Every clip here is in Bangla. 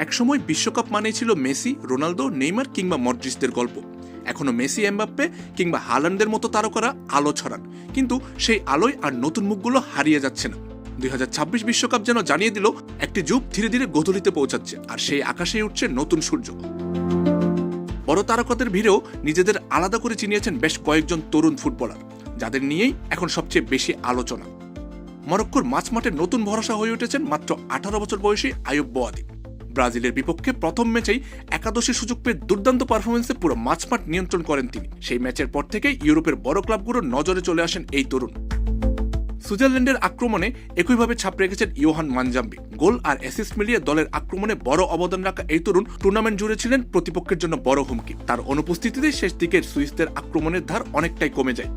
একসময় বিশ্বকাপ মানেই ছিল মেসি, রোনালদো, নেইমার কিংবা মডরিচদের গল্প। এখনো মেসি, এমবাপ্পে কিংবা হালান্ডের মতো তারকারা আলো ছড়ান, কিন্তু সেই আলোয় আর নতুন মুখগুলো হারিয়ে যাচ্ছে না। 2026 বিশ্বকাপ যেন জানিয়ে দিল একটি যুগ ধীরে ধীরে গোধূলিতে পৌঁছাচ্ছে, আর সেই আকাশেই উঠছে নতুন সূর্য। বড় তারকাদের ভিড়েও নিজেদের আলাদা করে চিনিয়েছেন বেশ কয়েকজন তরুণ ফুটবলার, যাদের নিয়েই এখন সবচেয়ে বেশি আলোচনা। মরক্কোর মাঝমাঠে নতুন ভরসা হয়ে উঠেছেন মাত্র 18 বছর বয়সী আয়ুব বোয়াদি। ব্রাজিলের বিপক্ষে প্রথম ম্যাচেই একাদশী সুযোগ পেয়ে দুর্দান্ত পারফরমেন্সে পুরো মাঝমাঠ নিয়ন্ত্রণ করেন তিনি। সেই ম্যাচের পর থেকেই ইউরোপের বড় ক্লাবগুলোর নজরে চলে আসেন এই তরুণ। সুইজারল্যান্ডের আক্রমণে একইভাবে ছাপ রেখেছেন ইয়োহান মানজাম্বি। গোল আর অ্যাসিস্ট মিলিয়ে দলের আক্রমণে বড় অবদান রাখা এই তরুণ টুর্নামেন্ট জুড়ে ছিলেন প্রতিপক্ষের জন্য বড় হুমকি। তার অনুপস্থিতিতে শেষ দিকের সুইসদের আক্রমণের ধার অনেকটাই কমে যায়।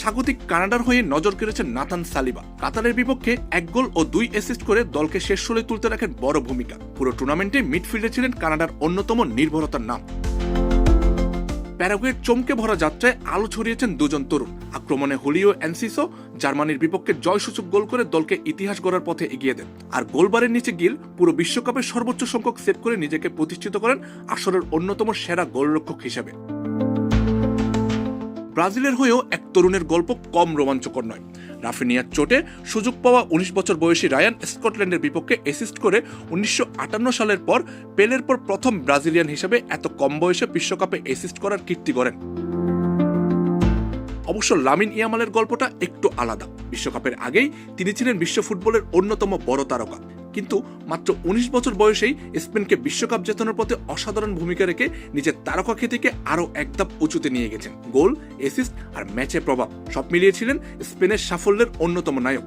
স্বাগতিক কানাডার হয়ে নজর কেড়েছেন নাথান সালিবা। কাতারের বিপক্ষে 1 গোল ও 2 অ্যাসিস্ট করে দলকে শেষ ষোলোয় তুলতে রাখেন বড় ভূমিকা। পুরো টুর্নামেন্টে মিডফিল্ডে ছিলেন কানাডার অন্যতম নির্ভরতার নাম। প্যারাগুয়ের চমকে ভরা যাত্রায় আলো ছড়িয়েছেন দুজন তরুণ। আক্রমণে হুলিও এনসিসো জার্মানির বিপক্ষে জয়সূচক গোল করে দলকে ইতিহাস গড়ার পথে এগিয়ে দেন, আর গোলবারের নিচে গিল পুরো বিশ্বকাপে সর্বোচ্চ সংখ্যক সেট করে নিজেকে প্রতিষ্ঠিত করেন আসরের অন্যতম সেরা গোলরক্ষক হিসেবে। ব্রাজিলের হয়েও এক তরুণের গল্প কম রোমাঞ্চকর নয়। রাফিনিয়ার চোটে সুযোগ পাওয়া 19 বছর বয়সী রায়ান স্কটল্যান্ডের বিপক্ষে অ্যাসিস্ট করে 1958 সালের পর পেলের পর প্রথম ব্রাজিলিয়ান হিসেবে এত কম বয়সে বিশ্বকাপে অ্যাসিস্ট করার কীর্তি গড়েন। অবশ্য লামিন ইয়ামালের গল্পটা একটু আলাদা। বিশ্বকাপের আগেই তিনি ছিলেন বিশ্ব ফুটবলের অন্যতম বড় তারকা, কিন্তু মাত্র 19 বছর বয়সেই স্পেনকে বিশ্বকাপ জেতানোর পথে অসাধারণ ভূমিকা রেখে নিজের তারকা খ্যাতিকে আরও এক ধাপ উঁচুতে নিয়ে গেছেন। গোল, অ্যাসিস্ট আর ম্যাচের প্রভাব সব মিলিয়ে ছিলেন স্পেনের সাফল্যের অন্যতম নায়ক।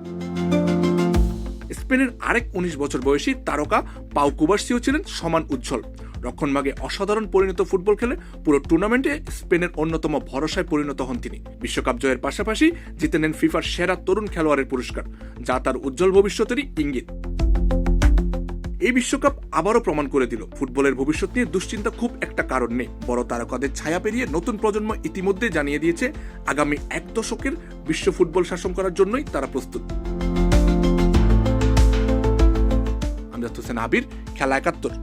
স্পেনের আরেক 19 বছর বয়সী তারকা পাউ কুবার্সিও ছিলেন সমান উজ্জ্বল। রক্ষণভাগে অসাধারণ পরিণত ফুটবল খেলে পুরো টুর্নামেন্টে স্পেনের অন্যতম ভরসায় পরিণত হন তিনি। বিশ্বকাপ জয়ের পাশাপাশি জিতে নেন ফিফার সেরা তরুণ খেলোয়াড়ের পুরস্কার, যা তার উজ্জ্বল ভবিষ্যতেরই ইঙ্গিত। এই বিশ্বকাপ আবারও প্রমাণ করে দিল ফুটবলের ভবিষ্যৎ নিয়ে দুশ্চিন্তা খুব একটা কারণ নেই। বড় তারকাদের ছায়া পেরিয়ে নতুন প্রজন্ম ইতিমধ্যে জানিয়ে দিয়েছে আগামী 1 দশকের বিশ্ব ফুটবল শাসন করার জন্যই তারা প্রস্তুত। আমজাদ হোসেন আবির, খেলা 71।